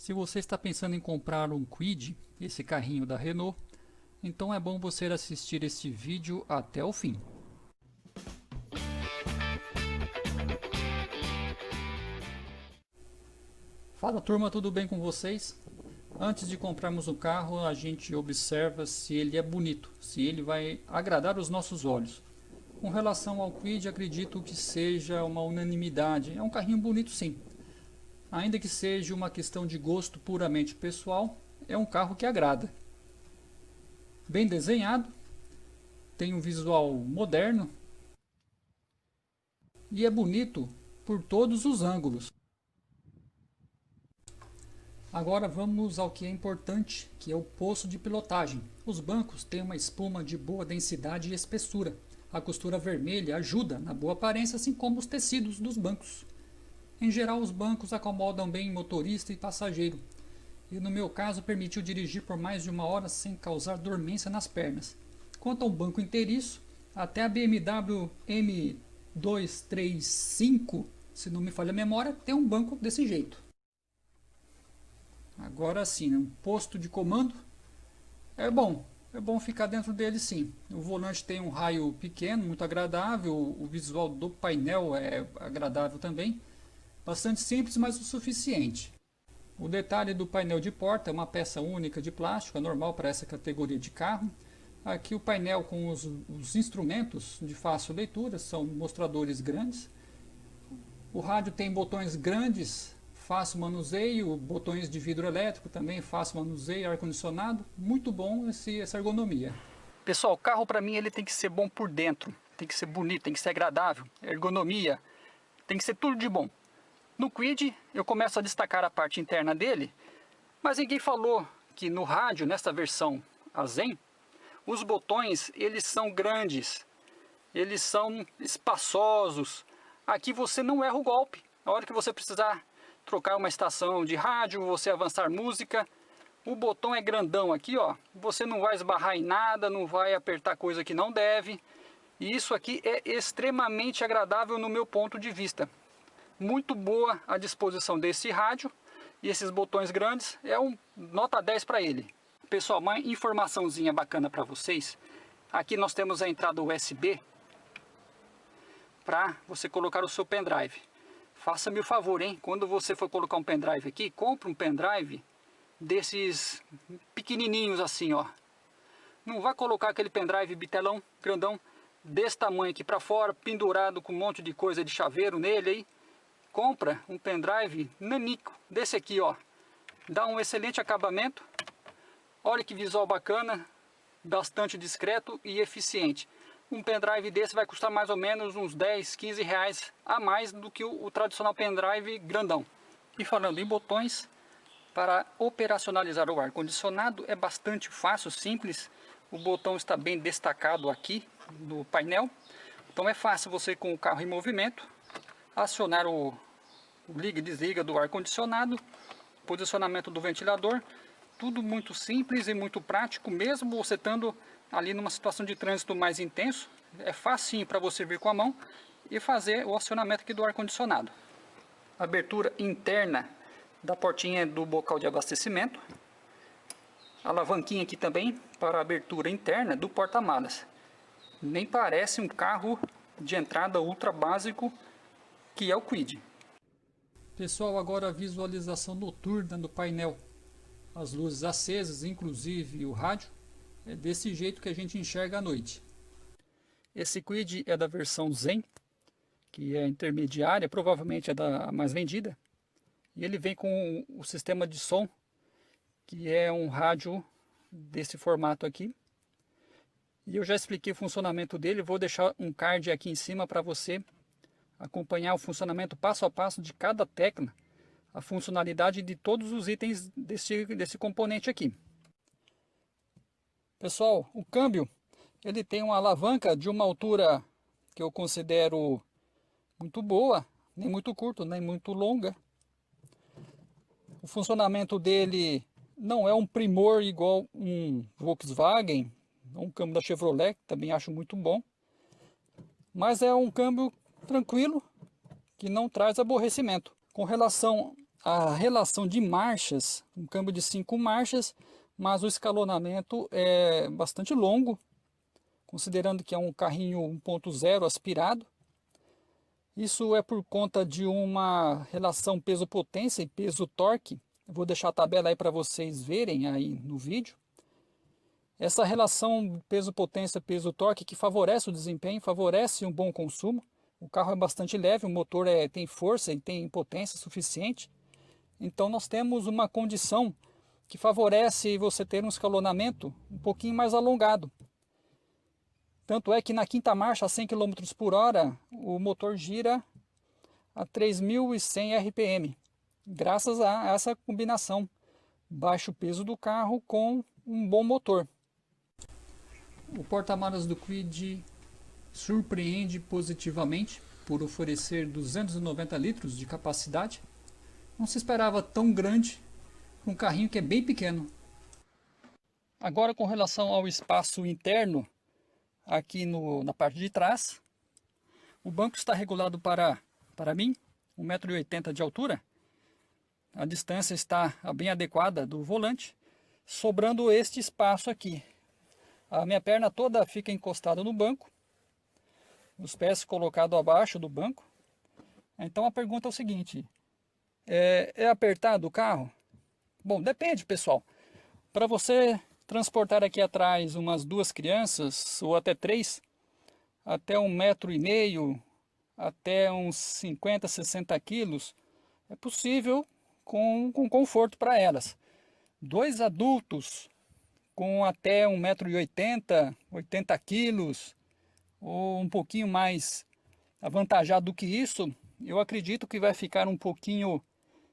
Se você está pensando em comprar um Kwid, esse carrinho da Renault, então é bom você assistir este vídeo até o fim. Fala turma, tudo bem com vocês? Antes de comprarmos um carro, a gente observa se ele é bonito, se ele vai agradar os nossos olhos. Com relação ao Kwid, acredito que seja uma unanimidade. É um carrinho bonito sim. Ainda que seja uma questão de gosto puramente pessoal, é um carro que agrada. Bem desenhado, tem um visual moderno e é bonito por todos os ângulos. Agora vamos ao que é importante, que é o poço de pilotagem. Os bancos têm uma espuma de boa densidade e espessura. A costura vermelha ajuda na boa aparência, assim como os tecidos dos bancos. Em geral, os bancos acomodam bem motorista e passageiro. E no meu caso, permitiu dirigir por mais de 1 hora sem causar dormência nas pernas. Quanto ao banco inteiriço, até a BMW M235, se não me falha a memória, tem um banco desse jeito. Agora sim, um posto de comando é bom ficar dentro dele sim. O volante tem um raio pequeno, muito agradável, o visual do painel é agradável também. Bastante simples, mas o suficiente. O detalhe do painel de porta é uma peça única de plástico, é normal para essa categoria de carro. Aqui o painel com os instrumentos de fácil leitura, são mostradores grandes. O rádio tem botões grandes, fácil manuseio, botões de vidro elétrico também, fácil manuseio, ar-condicionado. Muito bom essa ergonomia. Pessoal, o carro para mim ele tem que ser bom por dentro, tem que ser bonito, tem que ser agradável, ergonomia, tem que ser tudo de bom. No Kwid eu começo a destacar a parte interna dele, mas ninguém falou que no rádio, nesta versão a Zen, os botões eles são grandes, eles são espaçosos. Aqui você não erra o golpe. Na hora que você precisar trocar uma estação de rádio, você avançar música, o botão é grandão aqui, ó. Você não vai esbarrar em nada, não vai apertar coisa que não deve. E isso aqui é extremamente agradável no meu ponto de vista. Muito boa a disposição desse rádio e esses botões grandes, é um nota 10 para ele. Pessoal, uma informaçãozinha bacana para vocês. Aqui nós temos a entrada USB para você colocar o seu pendrive. Faça-me o favor, hein? Quando você for colocar um pendrive aqui, compre um pendrive desses pequenininhos assim, ó. Não vai colocar aquele pendrive bitelão, grandão, desse tamanho aqui para fora, pendurado com um monte de coisa de chaveiro nele aí. Compra um pendrive nanico, desse aqui, ó. Dá um excelente acabamento. Olha que visual bacana, bastante discreto e eficiente. Um pendrive desse vai custar mais ou menos uns 10, 15 reais a mais do que o tradicional pendrive grandão. E falando em botões, para operacionalizar o ar-condicionado é bastante fácil, simples. O botão está bem destacado aqui no painel. Então é fácil você, com o carro em movimento, acionar o liga e desliga do ar-condicionado, posicionamento do ventilador. Tudo muito simples e muito prático, mesmo você estando ali numa situação de trânsito mais intenso. É facinho para você vir com a mão e fazer o acionamento aqui do ar-condicionado. Abertura interna da portinha do bocal de abastecimento. Alavanquinha aqui também para a abertura interna do porta-malas. Nem parece um carro de entrada ultra básico que é o Kwid. Pessoal, agora a visualização noturna do painel. As luzes acesas, inclusive o rádio. É desse jeito que a gente enxerga à noite. Esse Kwid é da versão Zen, que é intermediária, provavelmente é da mais vendida. E ele vem com o sistema de som, que é um rádio desse formato aqui. E eu já expliquei o funcionamento dele, vou deixar um card aqui em cima para você acompanhar o funcionamento passo a passo de cada tecla, a funcionalidade de todos os itens desse componente aqui. Pessoal, o câmbio ele tem uma alavanca de uma altura que eu considero muito boa, nem muito curto, nem muito longa. O funcionamento dele não é um primor igual um Volkswagen, um câmbio da Chevrolet, que também acho muito bom, mas é um câmbio tranquilo, que não traz aborrecimento. Com relação a relação de marchas, um câmbio de 5 marchas, mas o escalonamento é bastante longo, considerando que é um carrinho 1.0 aspirado. Isso é por conta de uma relação peso-potência e peso-torque. Eu vou deixar a tabela aí para vocês verem aí no vídeo. Essa relação peso-potência, peso-torque que favorece o desempenho, favorece um bom consumo. O carro é bastante leve, o motor tem força e tem potência suficiente. Então nós temos uma condição que favorece você ter um escalonamento um pouquinho mais alongado. Tanto é que na quinta marcha, a 100 km por hora, o motor gira a 3.100 RPM. Graças a essa combinação, baixo peso do carro com um bom motor. O porta-malas do Kwid surpreende positivamente por oferecer 290 litros de capacidade. Não se esperava tão grande um carrinho que é bem pequeno. Agora, com relação ao espaço interno, aqui na parte de trás, o banco está regulado para mim, 1,80 m de altura. A distância está bem adequada do volante, sobrando este espaço aqui. A minha perna toda fica encostada no banco, os pés colocados abaixo do banco. Então a pergunta é o seguinte, é apertado o carro? Bom, depende, pessoal. Para você transportar aqui atrás umas 2 crianças, ou até 3, até 1,5 m, até uns 50, 60 quilos, é possível com conforto para elas. 2 adultos com até 1,80 m, 80 quilos, ou um pouquinho mais avantajado do que isso, eu acredito que vai ficar um pouquinho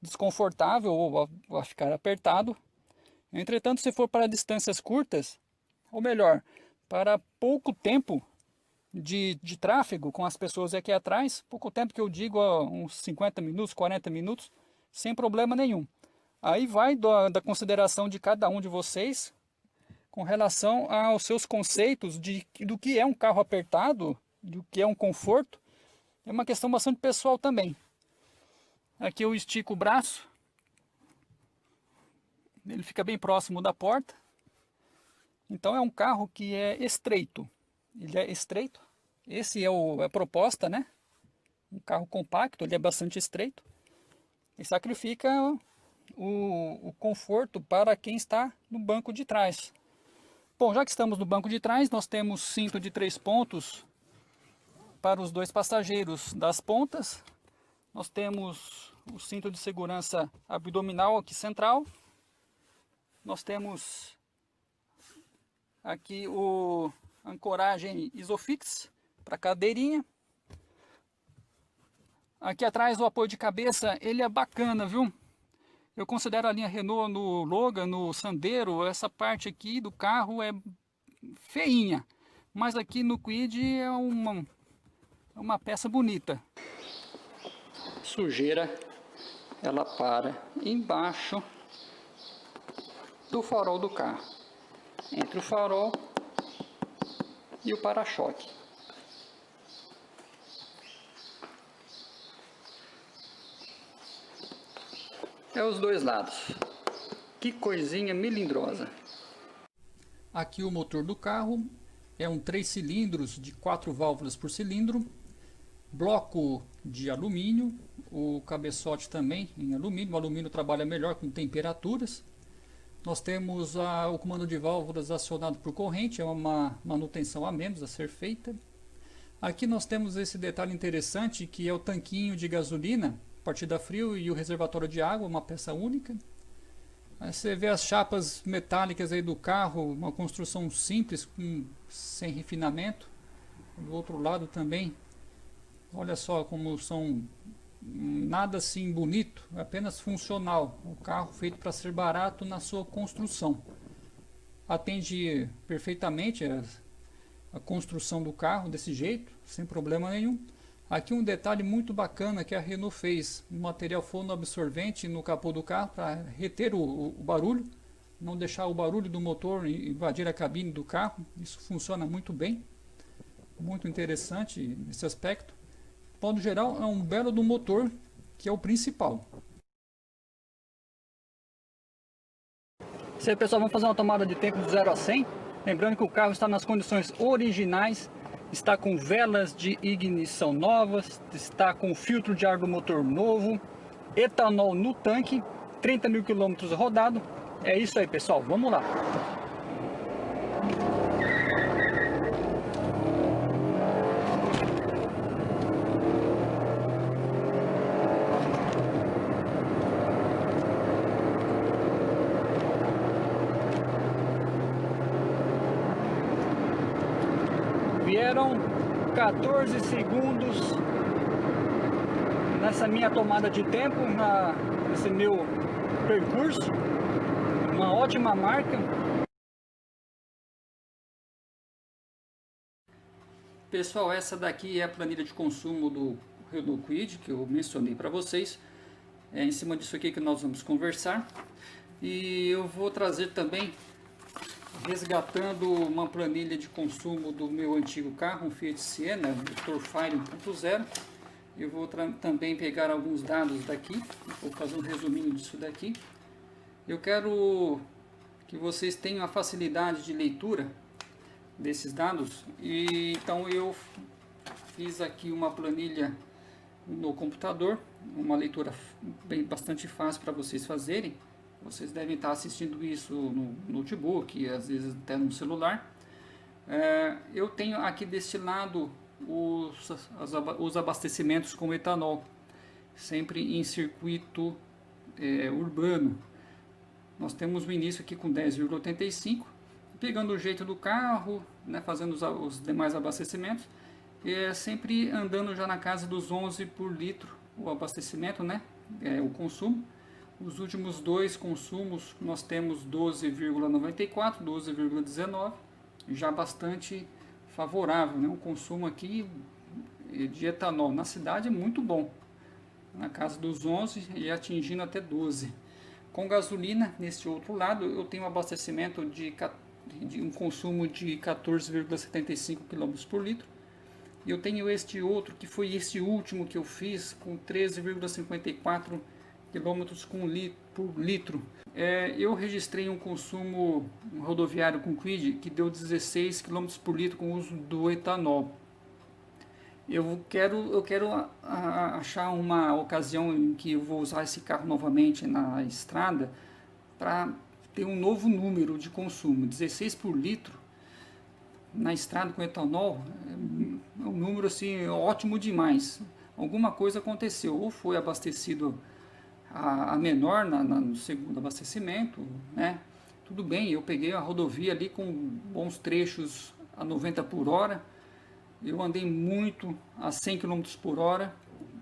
desconfortável ou vai ficar apertado. Entretanto, se for para distâncias curtas, ou melhor, para pouco tempo de tráfego com as pessoas aqui atrás, pouco tempo que eu digo, uns 50 minutos, 40 minutos, sem problema nenhum. Aí vai da consideração de cada um de vocês com relação aos seus conceitos do que é um carro apertado, do que é um conforto. É uma questão bastante pessoal também. Aqui eu estico o braço. Ele fica bem próximo da porta. Então é um carro que é estreito. Ele é estreito. Esse é a proposta, né? Um carro compacto, ele é bastante estreito. E sacrifica o conforto para quem está no banco de trás. Bom, já que estamos no banco de trás, nós temos cinto de 3 pontos para os 2 passageiros das pontas. Nós temos o cinto de segurança abdominal aqui central. Nós temos aqui a ancoragem Isofix para cadeirinha. Aqui atrás o apoio de cabeça, ele é bacana, viu? Eu considero a linha Renault no Logan, no Sandero, essa parte aqui do carro é feinha. Mas aqui no Kwid é uma peça bonita. Sujeira, ela para embaixo do farol do carro, entre o farol e o para-choque. É os 2 lados. Que coisinha melindrosa. Aqui o motor do carro é um 3 cilindros de 4 válvulas por cilindro, bloco de alumínio, o cabeçote também em alumínio. O alumínio trabalha melhor com temperaturas. Nós temos o comando de válvulas acionado por corrente, é uma manutenção a menos a ser feita. Aqui nós temos esse detalhe interessante que é o tanquinho de gasolina, partida frio, e o reservatório de água, uma peça única. Aí você vê as chapas metálicas aí do carro, uma construção simples, sem refinamento. Do outro lado também, olha só como são, nada assim bonito, apenas funcional. O carro feito para ser barato na sua construção. Atende perfeitamente a construção do carro desse jeito, sem problema nenhum. Aqui um detalhe muito bacana que a Renault fez, um material fonoabsorvente no capô do carro para reter o barulho, não deixar o barulho do motor invadir a cabine do carro. Isso funciona muito bem, muito interessante esse aspecto. De modo geral, é um belo do motor, que é o principal. Isso aí, pessoal, vamos fazer uma tomada de tempo de 0 a 100. Lembrando que o carro está nas condições originais, está com velas de ignição novas, está com filtro de ar do motor novo, etanol no tanque, 30 mil quilômetros rodado. É isso aí, pessoal, vamos lá. Vieram 14 segundos nessa minha tomada de tempo, nesse meu percurso. Uma ótima marca. Pessoal, essa daqui é a planilha de consumo do Renault Kwid, que eu mencionei para vocês. É em cima disso aqui que nós vamos conversar. E eu vou trazer também, resgatando uma planilha de consumo do meu antigo carro, um Fiat Siena, motor Fire 1.0. Eu vou também pegar alguns dados daqui, vou fazer um resuminho disso daqui. Eu quero que vocês tenham a facilidade de leitura desses dados, e então eu fiz aqui uma planilha no computador, uma leitura bastante fácil para vocês fazerem. Vocês devem estar assistindo isso no notebook, às vezes até no celular. Eu tenho aqui deste lado os abastecimentos com etanol, sempre em circuito urbano. Nós temos o início aqui com 10,85, pegando o jeito do carro, né, fazendo os demais abastecimentos, sempre andando já na casa dos 11 por litro o abastecimento, né, o consumo. Os últimos dois consumos nós temos 12,94, 12,19, já bastante favorável, né? O consumo aqui de etanol na cidade é muito bom, na casa dos 11 e atingindo até 12. Com gasolina, nesse outro lado, eu tenho um abastecimento de um consumo de 14,75 km por litro. E eu tenho este outro, que foi esse último que eu fiz, com 13,54 km por litro. Eu registrei um consumo rodoviário com Kwid que deu 16 km por litro com o uso do etanol. Eu quero achar uma ocasião em que eu vou usar esse carro novamente na estrada para ter um novo número de consumo. 16 por litro na estrada com etanol é um número assim ótimo demais. Alguma coisa aconteceu, ou foi abastecido a menor no segundo abastecimento, né? Tudo bem, eu peguei a rodovia ali com bons trechos a 90 por hora, eu andei muito a 100 km por hora,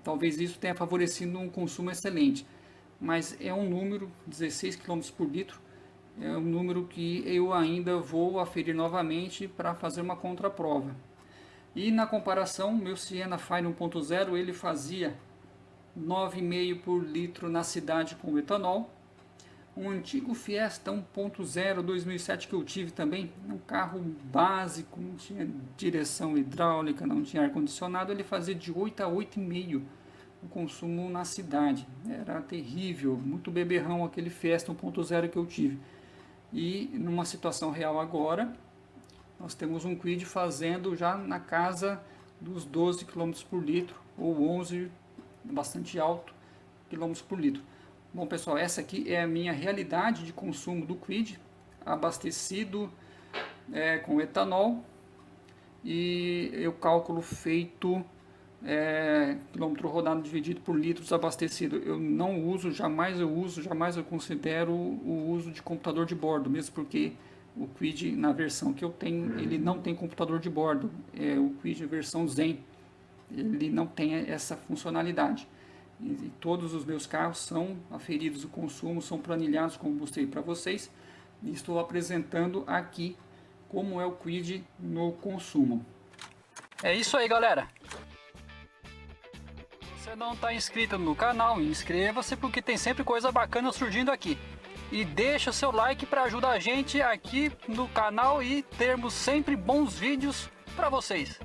talvez isso tenha favorecido um consumo excelente, mas é um número, 16 km por litro, é um número que eu ainda vou aferir novamente para fazer uma contraprova. E na comparação, meu Siena Fire 1.0 ele fazia 9,5 por litro na cidade com etanol. Um antigo Fiesta 1.0 2007 que eu tive também, um carro básico, não tinha direção hidráulica, não tinha ar-condicionado, ele fazia de 8 a 8,5 o consumo na cidade. Era terrível, muito beberrão aquele Fiesta 1.0 que eu tive. E numa situação real agora, nós temos um Kwid fazendo já na casa dos 12 km por litro, ou 11, bastante alto, quilômetros por litro. Bom, pessoal, essa aqui é a minha realidade de consumo do Kwid, abastecido com etanol, e eu cálculo feito quilômetro rodado dividido por litros abastecido. Eu não uso, jamais eu considero o uso de computador de bordo, mesmo porque o Kwid, na versão que eu tenho, ele não tem computador de bordo. O Kwid versão Zen, ele não tem essa funcionalidade. E todos os meus carros são aferidos o consumo, são planilhados, como mostrei para vocês. E estou apresentando aqui como é o Kwid no consumo. É isso aí, galera. Se você não está inscrito no canal, inscreva-se, porque tem sempre coisa bacana surgindo aqui. E deixa o seu like para ajudar a gente aqui no canal e termos sempre bons vídeos para vocês.